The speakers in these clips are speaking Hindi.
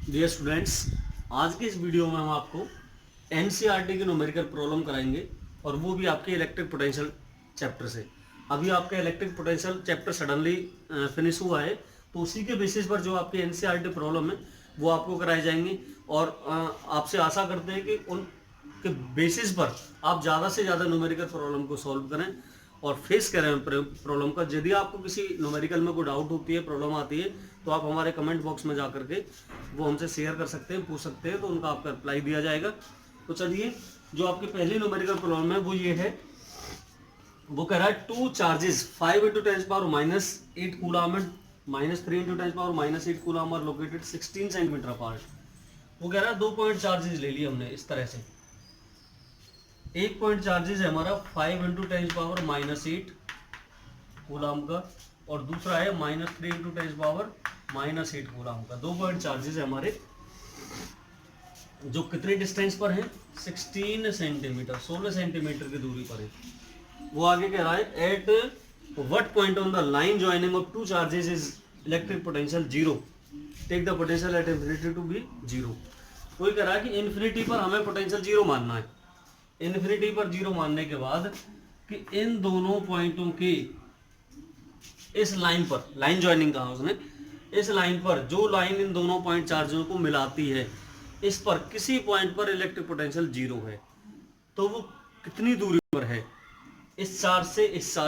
डियर स्टूडेंट्स, आज के इस वीडियो में हम आपको एनसीईआरटी की न्यूमेरिकल प्रॉब्लम कराएंगे और वो भी आपके इलेक्ट्रिक पोटेंशियल चैप्टर से। अभी आपका electric potential chapter suddenly finish हुआ है, तो उसी के बेसिस पर जो आपके एनसीईआरटी प्रॉब्लम है वो आपको कराए जाएंगे और आपसे आशा करते हैं कि उन के बेसिस पर आप ज़्यादा से ज़्यादा न्यूमेरिकल प्रॉब्लम को सॉल्व करें और फेस करें प्रॉब्लम का। यदि आपको किसी न्यूमेरिकल में कोई डाउट होती है, प्रॉब्लम आती है, तो आप हमारे कमेंट बॉक्स में जा करके वो हमसे शेयर कर सकते हैं, पूछ सकते हैं, तो उनका आपका रिप्लाई दिया जाएगा। तो चलिए, जो आपकी पहली न्यूमेरिकल प्रॉब्लम है वो ये है। वो कह रहा है two charges 5 × 10⁻⁸ coulomb and -3 × 10⁻⁸ coulomb are located 16 centimetre apart. वो कह रहा है 2 पॉइंट चार्जेस ले लिए हमने इस तरह से। एक पॉइंट चार्जेस है हमारा 5 × 10⁻⁸ कूलम का और दूसरा है -3 × 10⁻⁸ कूलम का। 2 पॉइंट चार्जेस है हमारे, जो कितने डिस्टेंस पर है? 16 सेंटीमीटर, 16 सेंटीमीटर की दूरी पर है। वो आगे कह रहा है at what point on the line joining of two charges is electric potential zero, take the potential at infinity to be zero. वही कह रहा है कि इन्फिनिटी पर हमें पोटेंशियल जीरो मानना है। इन्फिनिटी पर जीरो मानने के बाद कि इन दोनों पॉइंटों के इस लाइन पर, लाइन ज्वाइनिंग कहा उसने, इस लाइन पर जो लाइन इन दोनों पॉइंट चार्जों को मिलाती है, इस पर किसी पॉइंट पर इलेक्ट्रिक पोटेंशियल जीरो है, तो वो कितनी दूरी पर है? इस चार्ज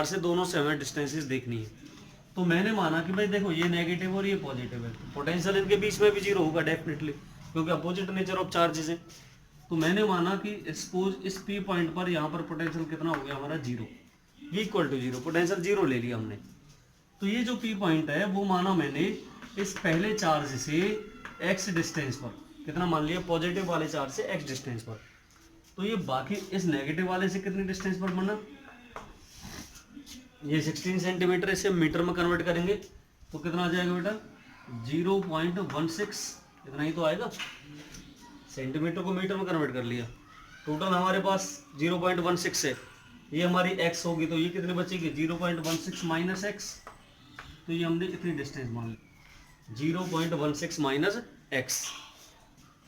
से दोनों से हमें डिस्टेंसेस देखनी है। तो मैंने माना कि भाई देखो, ये नेगेटिव और ये पॉजिटिव है, पोटेंशियल इनके बीच में भी जीरो होगा डेफिनेटली, क्योंकि अपोजिट नेचर ऑफ चार्जेस है। तो मैंने माना कि सपोज इस पी पॉइंट पर यहाँ पर पोटेंशियल कितना हो गया हमारा? जीरो, V = 0, पोटेंशियल जीरो ले लिया हमने। तो ये जो पी पॉइंट है वो माना मैंने इस पहले चार्ज से x डिस्टेंस पर, कितना मान लिया? पॉजिटिव वाले चार्ज से x डिस्टेंस पर। तो ये बाकी इस नेगेटिव वाले से कितने डिस्टेंस पर बना? ये 16 सेंटीमीटर, इसे मीटर में कन्वर्ट करेंगे तो कितना आ जाएगा बेटा? 0.16, इतना ही तो आएगा। सेंटीमीटर को मीटर में कन्वर्ट कर लिया, टोटल हमारे पास 0.16 है। ये हमारी x होगी, तो ये कितनी बचेगी? 0.16 माइनस x, तो ये हमने इतनी डिस्टेंस मान ली, 0.16 माइनस x।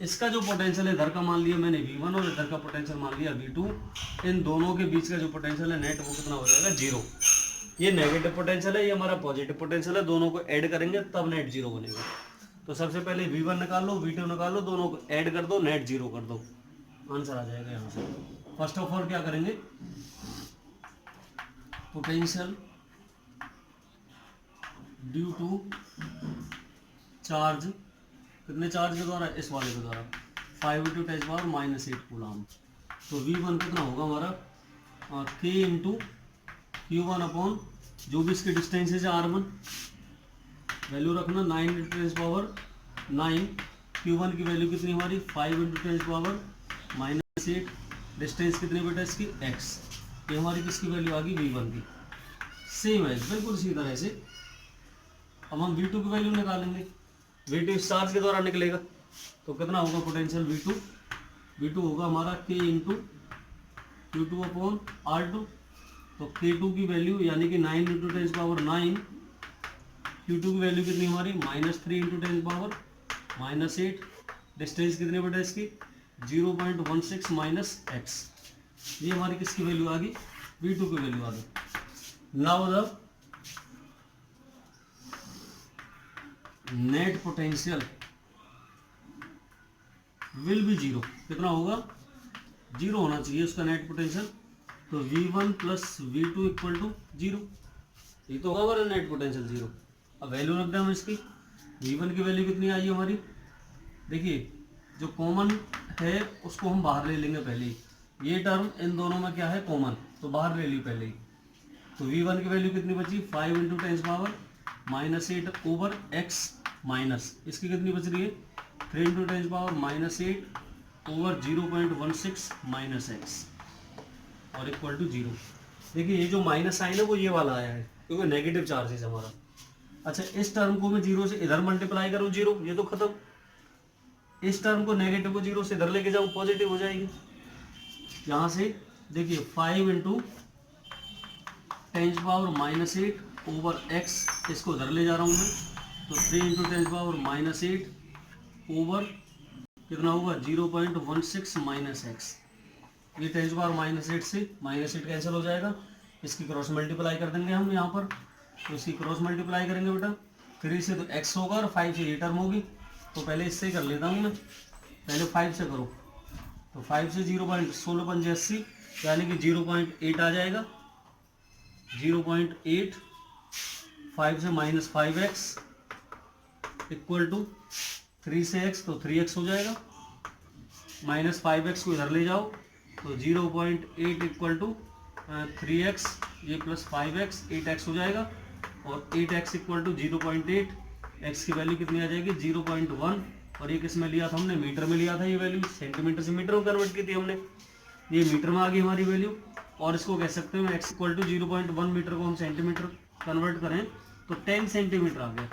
इसका जो पोटेंशियल है इधर का मान लिया मैंने V1 और इधर का पोटेंशियल मान लिया V2। इन दोनों के बीच का जो पोटेंशियल है नेट, वो कितना हो जाएगा? जीरो। ये नेगेटिव पोटेंशियल है, ये हमारा पॉजिटिव पोटेंशियल है, दोनों को ऐड करेंगे तब नेट जीरो बनेगा। तो सबसे पहले V1 निकाल लो, V2 निकाल लो, दोनों को ऐड कर दो, नेट जीरो कर दो, आंसर आ जाएगा यहाँ से। फर्स्ट ऑफ ऑल क्या करेंगे? पोटेंशियल ड्यू टू चार्ज, कितने चार्ज के द्वारा? इस वाले के द्वारा, 5 × 10⁻⁸ कूलम। तो V1 कितना होगा हमारा? K × Q1 अपॉन जो भी इसकी डिस्टेंस है R1, वैल्यू रखना 9 × 10⁻⁹। Q1 की वैल्यू कितनी हमारी? 5 × 10⁻⁸। डिस्टेंस कितनी बेटा इसकी? x। ये हमारी किसकी वैल्यू आ गई? V1 की। सेम है, बिल्कुल इसी तरह से अब हम V2 की वैल्यू निकालेंगे। V2 इस चार्ज के द्वारा निकलेगा, तो कितना होगा पोटेंशियल V2? V2 होगा हमारा K × Q2 अपॉन R2। तो K2 की वैल्यू यानी कि 9 × 10⁻9, Q2 की वैल्यू कितनी हमारी? -3 × 10⁻⁸। डिस्टेंस कितनी बेटा इसकी? 0.16 माइनस x। ये हमारी किसकी वैल्यू आ गई? V2 की वैल्यू आ गई। Now the net potential will B zero. कितना होगा? जीरो होना चाहिए उसका नेट पोटेंशियल। तो V1 + V2 = 0, ये तो होगा हमारा नेट पोटेंशियल जीरो। अब वैल्यू रख दें हम इसकी। V1 की वैल्यू कितनी आई हमारी? देखिए, जो कॉमन है उसको हम बाहर ले लेंगे पहले ही। ये टर्म इन दोनों में क्या है? कॉमन, तो बाहर ले ली पहले ही। तो V1 की वैल्यू कितनी बची? 5 × 10⁻⁸ ओवर x माइनस इसकी कितनी बच रही है? 3 × 10⁻⁸ ओवर 0.16 माइनस x और इक्वल टू 0। देखिए, ये जो माइनस साइन है वो ये वाला आया है, क्योंकि नेगेटिव चार्ज है हमारा। अच्छा, इस टर्म को मैं जीरो से इधर मल्टीप्लाई करूँ, जीरो, ये तो खत्म। इस टर्म को, नेगेटिव को, जीरो से इधर लेके जाऊँ, पॉजिटिव हो जाएगी। यहाँ से देखिए 5 × 10⁻⁸ ओवर x, इसको इधर ले जा रहा हूँ मैं, तो 3 × 10⁻⁸ ओवर कितना होगा 0.16 माइनस एक्स। ये 10⁻⁸ से -8 कैंसिल हो जाएगा, इसकी क्रॉस मल्टीप्लाई कर देंगे हम यहाँ पर, तो इसकी क्रॉस मल्टीप्लाई करेंगे बेटा 3 से तो x होगा और 5 से ये टर्म होगी। तो पहले इससे ही कर लेता हूँ मैं, पहले 5 से करो, तो 5 से 0.16 यानी कि 0.8 आ जाएगा, 0.8 5 से -5x इक्वल टू 3 से x तो 3x हो जाएगा, -5x को इधर ले जाओ तो 0.8 इक्वल टू 3x ये प्लस 5x 8x हो जाएगा, और 8x इक्वल टू 0.8, x की वैल्यू कितनी आ जाएगी 0.1, और ये किस में लिया था हमने, मीटर में लिया था, ये वैल्यू सेंटीमीटर से मीटर में कन्वर्ट की थी हमने, ये मीटर में आ गई हमारी वैल्यू। और इसको कह सकते हैं x इक्वल टू 0.1 मीटर को हम सेंटीमीटर कन्वर्ट करें तो 10 सेंटीमीटर आ गया,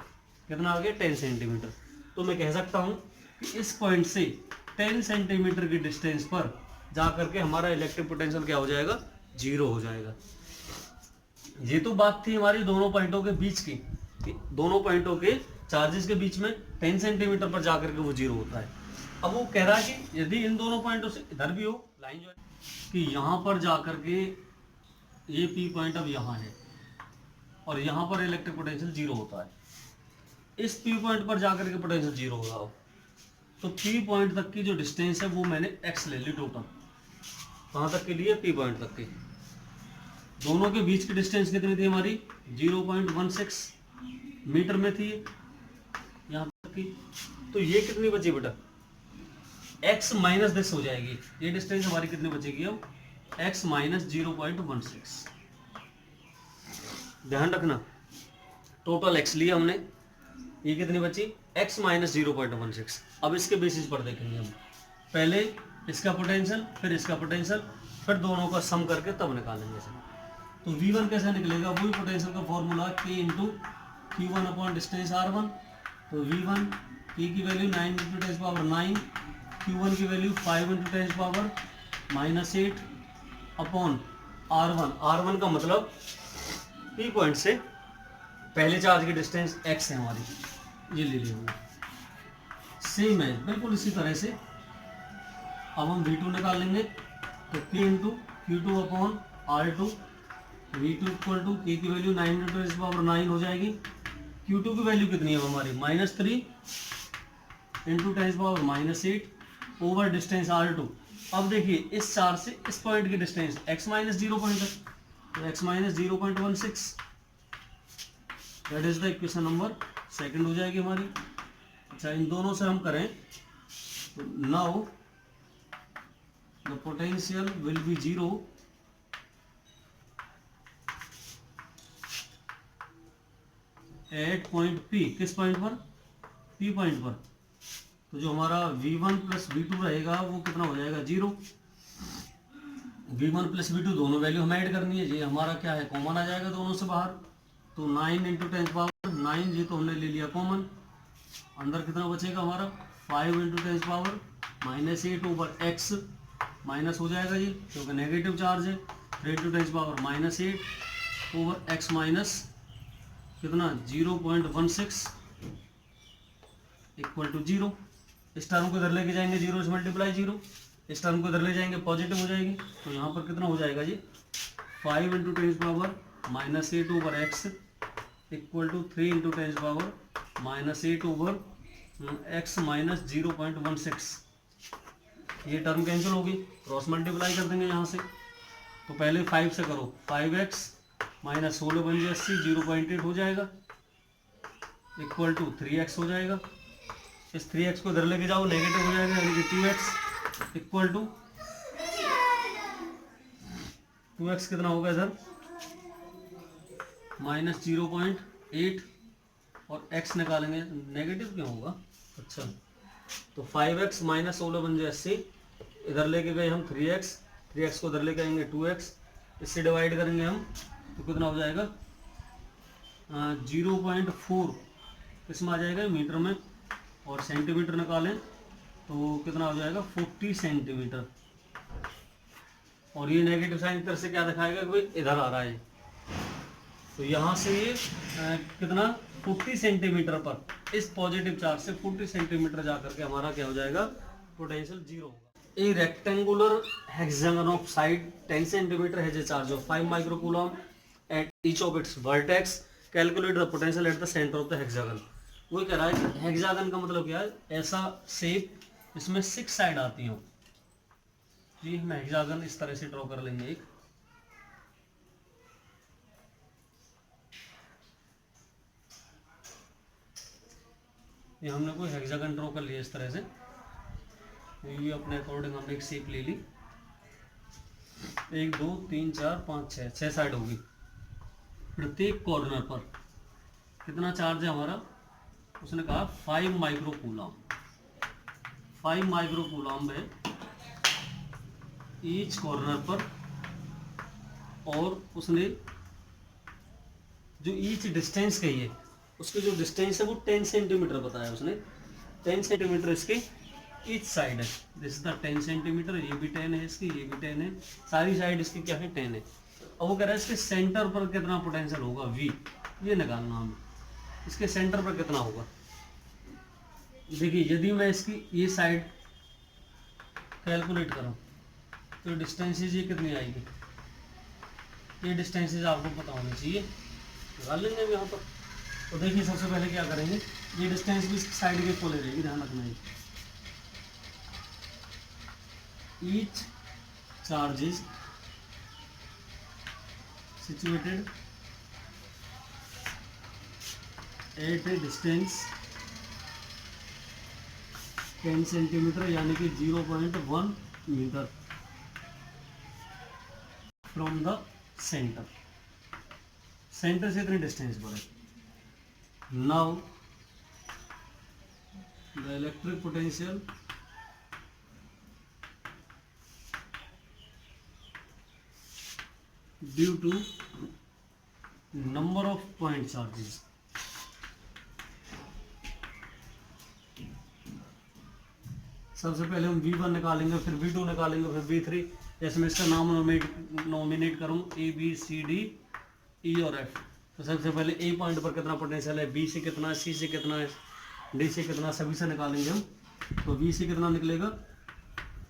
कितना आ गया 10 सेंटीमीटर। तो मैं कह सकता हूँ कि इस पॉइंट से 10 सेंटीमीटर की डिस्टेंस पर जा करके हमारा इलेक्ट्रिक पोटेंशियल क्या हो जाएगा, 0 हो जाएगा। ये तो बात थी हमारी दोनों पॉइंटों के बीच की, दोनों पॉइंटों के चार्जेस के बीच में 10 सेंटीमीटर पर जाकर के वो 0 होता है। अब वो कह रहा है कि यदि इन दोनों पॉइंटों से इधर भी हो लाइन जो है कि यहाँ पर जाकर के ये P पॉइंट अब यहाँ है और यहाँ पर इलेक्ट्रिक पोटेंशियल 0 होता है, इस P पॉइंट पर जाकर के पोटेंशियल 0 हो रहा हो, तो P पॉइंट तक की जो डिस्टेंस है वो मैंने x ले ली टोटल, कहाँ तक के लिए P पॉइंट तक की। दोनों के बीच की डिस्टेंस कितनी थी हमारी 0.16 मीटर में थी यहाँ तक की, तो ये कितनी बची बेटा x माइनस दिस हो जाएगी, ये डिस्टेंस हमारी कितनी बचेगी अब x माइनस 0.16। ध्यान रखना टोटल x लिया हमने, ये कितनी बची x माइनस 0.16। अब इसके बेसिस पर देखेंगे हम, पहले इसका पोटेंशियल फिर इसका पोटेंशियल फिर दोनों का सम करके तब निकालेंगे इसे। तो V1 कैसे निकलेगा, वही पोटेंशियल का formula K into Q1 upon distance R1। तो V1 K की वैल्यू 9 इंटू 10⁻9, Q1 की वैल्यू 5 इंटू 10⁻−8 अपॉन R1 का मतलब P पॉइंट से पहले चार्ज की डिस्टेंस x है हमारी, ये ले ली हमने। सेम है बिल्कुल इसी तरह से अब हम V2 निकाल लेंगे, तो K into Q2 upon R2, V2 equal to K की वैल्यू 9 इंटू 10⁻9 हो जाएगी, Q2 की वैल्यू कितनी है हमारी -3 इंटू 10⁻−8 ओवर डिस्टेंस R2। अब देखिए इस चार्ज से इस पॉइंट की डिस्टेंस x माइनस 0 पॉइंट है, तो x minus 0.16 that is the equation number second हो जाएगी हमारी। अच्छा इन दोनों से हम करें तो now the potential will be 0 at point P, किस पॉइंट पर P पॉइंट पर। तो जो हमारा V1 प्लस V2 रहेगा वो कितना हो जाएगा 0। V1 प्लस V2 दोनों वैल्यू हमें ऐड करनी है, ये हमारा क्या है कॉमन आ जाएगा दोनों से बाहर, तो 9 इंटू 10⁻9 ये तो हमने ले लिया कॉमन, अंदर कितना बचेगा हमारा 5 इंटू 10⁻−8 ओवर x माइनस हो जाएगा ये क्योंकि नेगेटिव चार्ज है, 3 इंटू 10⁻−8 ओवर x माइनस कितना 0.16 इक्वल टू 0। इस टर्म को इधर लेके जाएंगे 0 से मल्टीप्लाई 0, इस टर्म को इधर ले जाएंगे पॉजिटिव हो जाएगी, तो यहाँ पर कितना हो जाएगा जी 5 into 10⁻−8 over x equal to 3 into 10⁻−8 over x minus 0.16। ये टर्म कैंसिल होगी, क्रॉस मल्टीप्लाई कर देंगे यहाँ से, तो पहले 5 से करो 5x माइनस 16 बन जाए 0.8 हो जाएगा इक्वल टू 3x हो जाएगा। इस 3x को इधर लेके जाओ नेगेटिव हो जाएगा यानी कि 2x इक्वल टू 2x कितना होगा इधर माइनस 0.8 और x निकालेंगे नेगेटिव क्यों होगा। अच्छा तो 5x माइनस 16 बन जाए 80, इधर लेके गए हम 3x को इधर लेके आएंगे 2x, इससे डिवाइड करेंगे हम तो कितना हो जाएगा 0.4 इसमें आ जाएगा मीटर में, और सेंटीमीटर निकालें तो कितना हो जाएगा 40 सेंटीमीटर, और ये नेगेटिव साइन की तरफ से क्या दिखाएगा कि इधर आ रहा है, तो यहाँ से ये कितना 40 सेंटीमीटर पर इस पॉजिटिव चार्ज से 40 सेंटीमीटर जाकर के हमारा क्या हो जाएगा, पोटेंशियल जीरो होगा। ए rectangular hexagon of side 10 centimetre has a charge of 5 microcoulomb eight each of its vertex, calculate the potential at the centre of the hexagon. वो कह रहा है कि हेक्सागन का मतलब क्या है, ऐसा शेप इसमें 6 साइड आती हो जी। हम हेक्सागन इस तरह से ड्रॉ कर लेंगे एक, ये हमने कोई हेक्सागन ड्रॉ कर लिया इस तरह से, ये अपने अकॉर्डिंग हमने एक शेप ले ली। 1 2 3 4 5 6 साइड होगी। प्रत्येक कॉर्नर पर कितना चार्ज है हमारा, उसने कहा 5 माइक्रोकूलम। 5 माइक्रोकूलम है ईच कॉर्नर पर, और उसने जो ईच डिस्टेंस कही है, उसकी जो डिस्टेंस है वो 10 सेंटीमीटर बताया उसने। 10 सेंटीमीटर इसके ईच साइड है, दिस इज द 10 सेंटीमीटर, ये भी 10 है इसकी, ये भी 10 है, सारी साइड इसकी क्या है 10 है। अब वो कह रहा है इसके सेंटर पर कितना पोटेंशियल होगा V, ये निकालना हमें, इसके सेंटर पर कितना होगा। देखिए यदि मैं इसकी ये साइड कैलकुलेट करूं तो डिस्टेंसेज ये कितनी आएगी, ये डिस्टेंसेज आपको पता होनी चाहिए, निकाल लेंगे हम यहाँ पर। तो देखिए सबसे पहले क्या करेंगे, ये डिस्टेंस भी साइड के खोले रहेगी, ध्यान रखना है। Each charge is situated at a distance 10 centimetre यानी कि 0.1 metre from the centre. Centre से इतनी डिस्टेंस पर है। Now the electric potential due to number of point charges, सबसे पहले हम V1 निकालेंगे, फिर V2 निकालेंगे, फिर V3। जैसे मैं इसका नाम नॉमिनेट करूँ ABCDE और F, तो सबसे पहले A पॉइंट पर कितना पोटेंशियल है, B से कितना है, C से कितना है, D से कितना, सभी से निकालेंगे हम। तो V से कितना निकलेगा,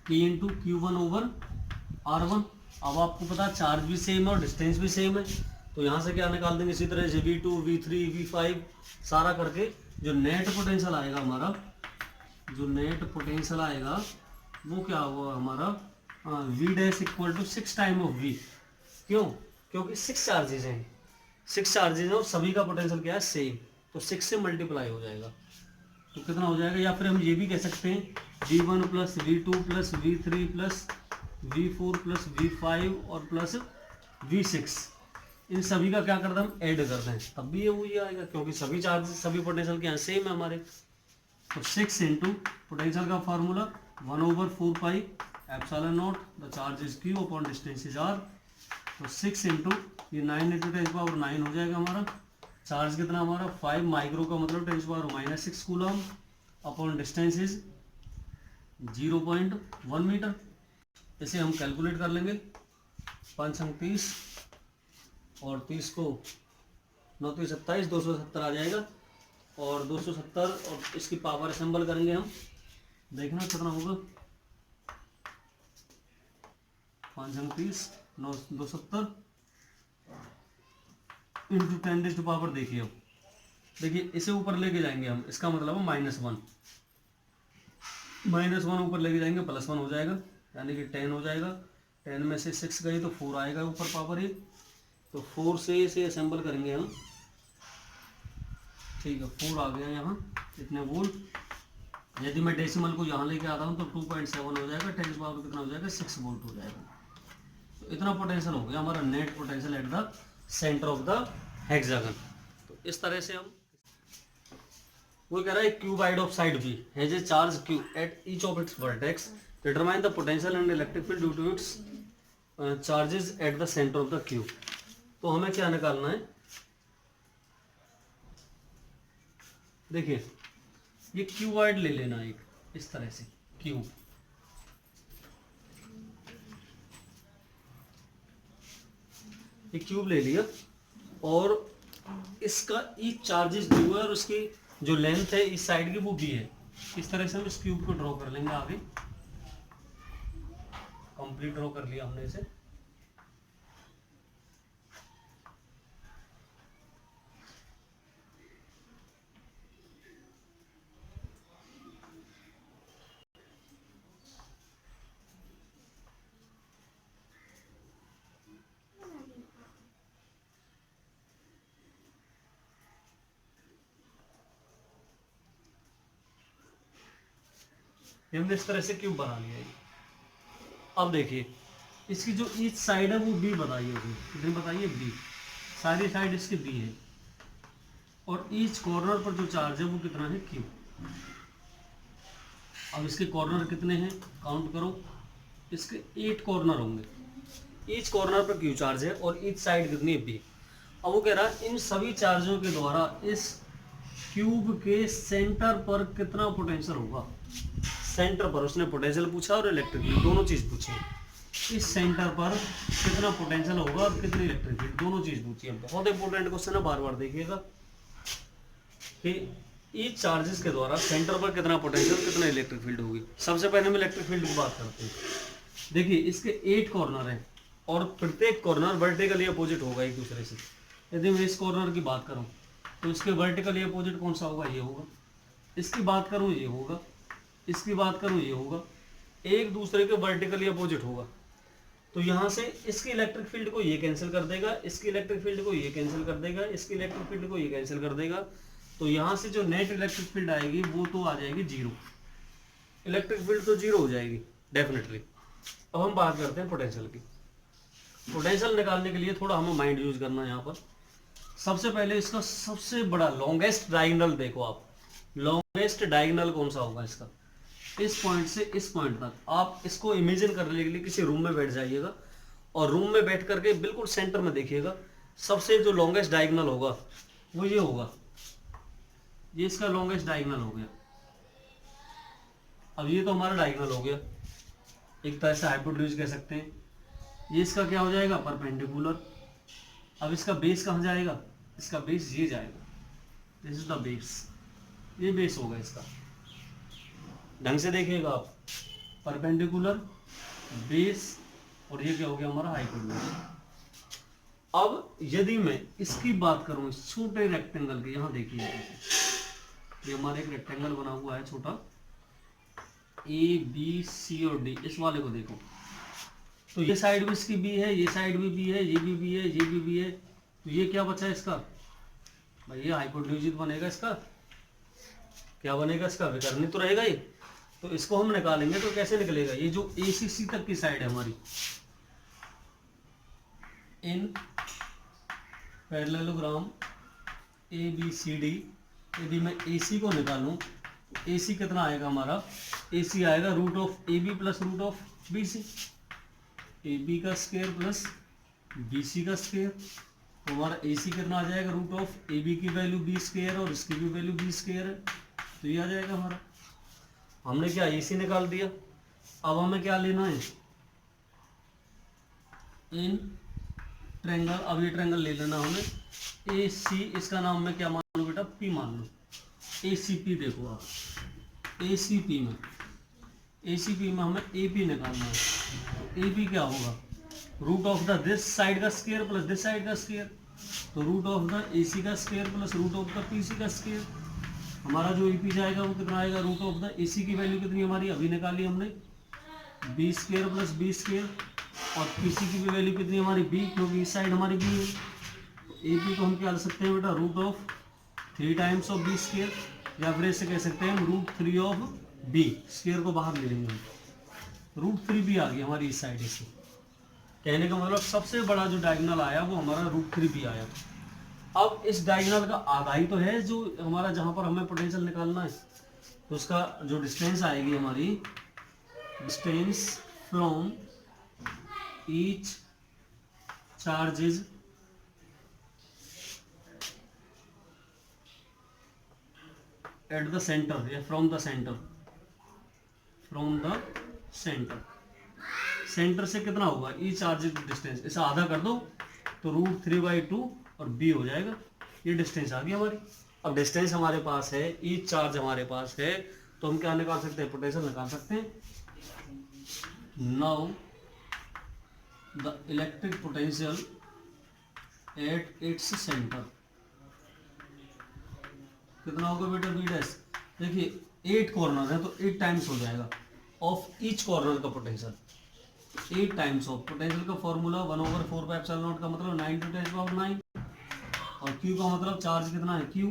K इंटू Q1/R1। अब आपको पता चार्ज भी सेम है और डिस्टेंस भी सेम है, तो यहाँ से क्या निकाल देंगे इसी तरह से V2 V3 V5 सारा करके जो नेट पोटेंशियल आएगा हमारा, जो नेट पोटेंशियल आएगा वो क्या होगा हमारा, V dash equal to 6 time of V। क्यों, क्योंकि 6 चार्जेस हैं, 6 चार्जेस हैं और सभी का पोटेंशियल क्या है सेम, तो 6 से मल्टीप्लाई हो जाएगा तो कितना हो जाएगा। या फिर हम ये भी कह सकते हैं V1 plus V2 plus V3 plus V4 plus V5 और प्लस V6, इन सभी का क्या करते हैं हम ऐड करते हैं, तब भी ये वही आएगा क्योंकि सभी चार्जेस सभी पोटेंशियल के यहाँ सेम है हमारे। तो 6 इंटू पोटेंशियल का formula 1/4 pi epsilon not, the charge is Q upon distance is R। तो 6 इंटू ये 9 इंटू 10⁻9 हो जाएगा हमारा। चार्ज कितना हमारा 5 माइक्रो का मतलब 10⁻⁻6 coulomb upon distance is 0.1 metre. इसे हम कैलकुलेट कर लेंगे, 5 अंक 30 और 30 को 9 30 27 270 आ जाएगा, और 270 और इसकी पावर असेंबल करेंगे हम, देखना कितना होगा। 5 अंक 30 9 270 इंटू 10⁻, देखिए अब देखिए इसे ऊपर लेके जाएंगे हम, इसका मतलब है -1, -1 ऊपर लेके जाएंगे +1 हो जाएगा, यानी कि 10 हो जाएगा। 10 में से 6 गई तो 4 आएगा ऊपर पावर 1, तो 4 से इसे असेंबल करेंगे हम, ठीक है 4 आ गया यहाँ इतने वोल्ट। यदि मैं डेसिमल को यहाँ लेके आता हूँ तो 2.7 हो जाएगा, 10⁻, कितना हो जाएगा 6 वोल्ट हो जाएगा। तो इतना पोटेंशियल हो गया हमारा net potential at the centre of the hexagon. तो इस तरह से हम, वो कह रहा है cuboid of side V has a charge Q at each of its vertex, determine the potential and electric field due to its charges at the centre of the Q। तो हमें क्या निकालना है, देखिए ये क्यूबाइड ले लेना एक इस तरह से, क्यूब, ये क्यूब ले लिया और इसका ईच चार्जेस ड्यू है और उसकी जो लेंथ है इस साइड की वो बी है। इस तरह से हम इस क्यूब को ड्रॉ कर लेंगे। आगे कंप्लीट ड्रॉ कर लिया हमने इसे। हमने इस तरह से क्यूब बना लिया। अब देखिए इसकी जो ईच साइड है वो बी बताइए होगी, कितनी बताइए बी, सारी साइड इसकी बी है। और ईच कॉर्नर पर जो चार्ज है वो कितना है क्यू। अब इसके कॉर्नर कितने हैं काउंट करो, इसके 8 कॉर्नर होंगे। ईच कॉर्नर पर क्यू चार्ज है और ईच साइड कितनी है बी। अब वो कह रहा है इन सभी चार्जों के द्वारा इस क्यूब के सेंटर पर कितना पोटेंशियल होगा। सेंटर पर उसने पोटेंशियल पूछा और इलेक्ट्रिक फील्ड दोनों चीज पूछी। इस सेंटर पर कितना पोटेंशियल होगा और कितनी इलेक्ट्रिक फील्ड दोनों चीज पूछी है। बहुत इंपॉर्टेंट क्वेश्चन है, बार बार देखिएगा कि ईच चार्जेस के द्वारा सेंटर पर कितना पोटेंशियल कितना इलेक्ट्रिक फील्ड होगी। सबसे पहले हम इलेक्ट्रिक फील्ड की बात करते हैं। देखिए इसके 8 कॉर्नर हैं और प्रत्येक कॉर्नर वर्टिकली अपोजिट होगा एक दूसरे से। यदि मैं इस कॉर्नर की बात करूं तो इसके वर्टिकली अपोजिट कौन सा होगा, ये होगा। इसकी बात करूं ये होगा, इसकी बात करूं ये होगा, एक दूसरे के वर्टिकली अपोजिट होगा। तो यहाँ से इसकी इलेक्ट्रिक फील्ड को ये कैंसिल कर देगा, इसकी इलेक्ट्रिक फील्ड को ये कैंसिल कर देगा, इसकी इलेक्ट्रिक फील्ड को ये कैंसिल कर देगा। तो यहाँ से जो नेट इलेक्ट्रिक फील्ड आएगी वो तो आ जाएगी जीरो। इलेक्ट्रिक फील्ड तो जीरो हो जाएगी डेफिनेटली। अब हम बात करते हैं पोटेंशियल की। पोटेंशियल निकालने के लिए थोड़ा हमें माइंड यूज करना है यहाँ पर। सबसे पहले इसका सबसे बड़ा लॉन्गेस्ट डायगोनल देखो आप, लॉन्गेस्ट डायगोनल कौन सा होगा इसका, इस पॉइंट से इस पॉइंट तक। आप इसको इमेजिन करने के लिए किसी रूम में बैठ जाइएगा और रूम में बैठ करके बिल्कुल सेंटर में देखिएगा। सबसे जो लॉन्गेस्ट डायगोनल होगा वो ये होगा, ये इसका लॉन्गेस्ट डायगोनल हो गया। अब ये तो हमारा डायगोनल हो गया, एक तरह से हाइपोटेन्यूज कह सकते हैं। ये इसका क्या हो जाएगा, परपेंडिकुलर। अब इसका बेस कहाँ जाएगा, इसका बेस ये जाएगा, दिस इज द बेस, ये बेस होगा इसका। ढंग से देखिएगा आप, परपेंडिकुलर, बेस, और ये क्या हो गया हमारा हाइपोटेन्यूज। अब यदि मैं इसकी बात करूं इस छोटे रेक्टेंगल की, यहां देखिए ये हमारा एक रेक्टेंगल बना हुआ है छोटा, ए बी सी और डी। इस वाले को देखो तो ये साइड भी इसकी बी है, ये साइड भी बी है, ये भी बी है, ये भी बी है। तो ये क्या बचा इसका भाई, ये हाइपोटेन्यूज बनेगा इसका। क्या बनेगा इसका, विकर्णित तो रहेगा ये। तो इसको हम निकालेंगे तो कैसे निकलेगा, ये जो ए से सी तक की साइड है हमारी, in parallelogram A B C D, यदि मैं ए सी को निकालूं तो ए सी कितना आएगा हमारा, ए सी आएगा root of A B plus root of B C. A B का स्क्वायर प्लस बी सी का स्क्वायर, तो हमारा ए सी कितना आ जाएगा, रूट ऑफ ए बी की वैल्यू बी स्क्वायर और इसकी भी वैल्यू बी स्क्वायर है, तो ये आ जाएगा हमारा। हमने क्या ए सी निकाल दिया। अब हमें क्या लेना है, इन ट्रायंगल। अब ये ट्रायंगल ले लेना हमें ए सी, इसका नाम मैं क्या मान लूँ बेटा, पी मान लो। ए सी पी देखो आप, ए सी पी में, ए सी पी में हमें ए पी निकालना है। ए पी क्या होगा, root of the this side का स्क्वायर प्लस दिस साइड का स्क्वायर। तो root of the A C का square plus root of the P C का स्क्वायर। हमारा जो ए पी जाएगा वो कितना आएगा, root of the A C की वैल्यू कितनी हमारी अभी निकाली हमने, B square plus B square, और पी सी की भी वैल्यू कितनी हमारी बी, क्योंकि इस साइड हमारी बी है। ए पी को हम क्या ले सकते हैं बेटा, root of 3 times of B square, या फिर ऐसे कह सकते हैं हम रूट 3 ऑफ बी। स्क्वायर को बाहर ले लेंगे हम, रूट 3 भी आ गई हमारी इस साइड से। कहने का मतलब सबसे बड़ा जो डायगोनल आया वो हमारा रूट 3 भी आया। अब इस डायगोनल का आधा ही तो है जो हमारा, जहां पर हमें पोटेंशियल निकालना है। तो उसका जो डिस्टेंस आएगी हमारी, distance from each charges at the centre, या from the centre, from the centre, centre से कितना होगा, ई चार्ज डिस्टेंस, इसे आधा कर दो तो रूट 3/2 और बी हो जाएगा। ये डिस्टेंस आ गई हमारी। अब डिस्टेंस हमारे पास है, ईच चार्ज हमारे पास है, तो हम क्या निकाल सकते हैं, पोटेंशियल निकाल सकते हैं। Now the electric potential at its centre कितना होगा बेटा बी डैश। देखिए 8 कॉर्नर है तो 8 टाइम्स हो जाएगा ऑफ ईच कॉर्नर का पोटेंशियल, 8 टाइम्स ऑफ पोटेंशियल का फॉर्मूला 1/4 का मतलब 9 × 10⁹, और क्यू का मतलब चार्ज कितना है क्यू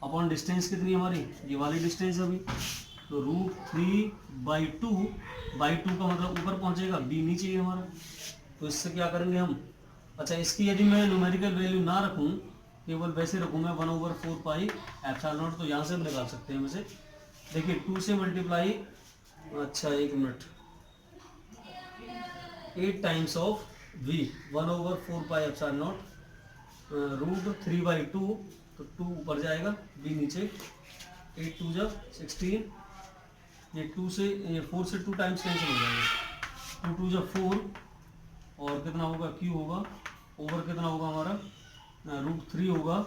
अपॉन डिस्टेंस कितनी हमारी, ये वाली डिस्टेंस है अभी, तो √3/2 का मतलब ऊपर पहुंचेगा, बी नीचे है हमारा। तो इससे क्या करेंगे हम, अच्छा इसकी यदि मैं न्यूमेरिकल वैल्यू ना रखूं, केवल वैसे रखूं मैं 1/4πε0, तो यहाँ से हम निकाल सकते हैं वैसे। देखिए 2 से मल्टीप्लाई, अच्छा 1 मिनट, 8 टाइम्स ऑफ v 1/4πε0 √3/2, तो 2 ऊपर जाएगा b नीचे, 8 2 जा 16, ये 2 से ये 4 से 2 टाइम्स कैंसिल हो जाएगा, 2 2 जा 4, और कितना होगा q होगा ओवर कितना होगा हमारा √3 होगा,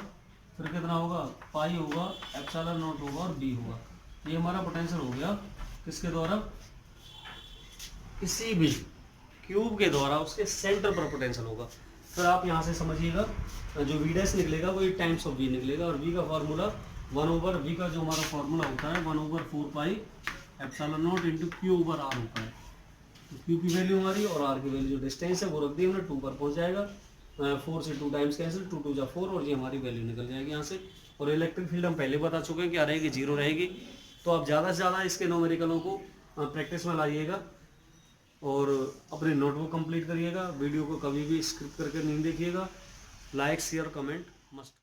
फिर कितना होगा पाई होगा, ε0 होगा और b होगा। ये हमारा पोटेंशियल हो गया किसके द्वारा, किसी भी क्यूब के द्वारा उसके सेंटर पर पोटेंशियल होगा। फिर आप यहाँ से समझिएगा जो v डैश निकलेगा वो 8 टाइम्स ऑफ v निकलेगा, और v का फार्मूला 1/v का जो हमारा फार्मूला होता है 1/4πε0 × q/r होता है। तो q की वैल्यू हमारी और r की वैल्यू जो डिस्टेंस है वो रख दी हमने, 2 पर पहुँच जाएगा, 4 से 2 टाइम्स कैंसिल, 2 2 जा 4, और ये हमारी वैल्यू निकल जाएगी यहाँ से। और इलेक्ट्रिक फील्ड हम पहले बता चुके हैं क्या रहेगी, 0 रहेगी। तो आप ज़्यादा से ज़्यादा इसके न्यूमेरिकलों को प्रैक्टिस में लाइएगा और अपनी नोटबुक कंप्लीट करिएगा। वीडियो को कभी भी स्किप करके नहीं देखिएगा। Like share comment must.